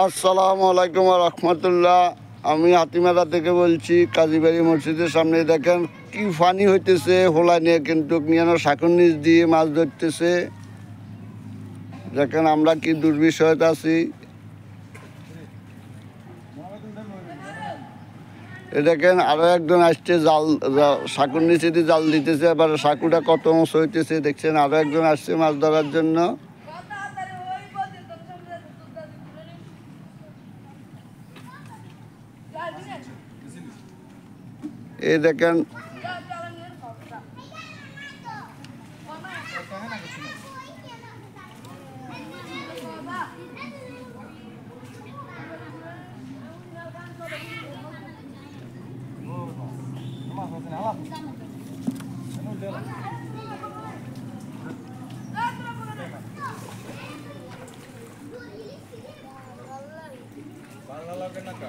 আসসালামু আলাইকুম ওয়া রাহমাতুল্লাহ। আমি হাতিমারা থেকে বলছি। কাজীবাড়ি মসজিদের সামনে দেখেন কি ফানি হইতেছে। হোলা নিয়ে কিন্তু নিয়ানো শাকুর নিচ দিয়ে মাছ ধরতেছে। দেখেন আমরা কি দুর্বিষয়তা আছি। এ দেখেন আরো একজন আসছে, জাল শাকুর নিচে দিয়ে জাল দিতেছে। এবার শাকুটা কত মাছ হইতেছে দেখছেন। আরো একজন আসছে মাছ ধরার জন্য। এই দেখেন বাংলা লাগে না কা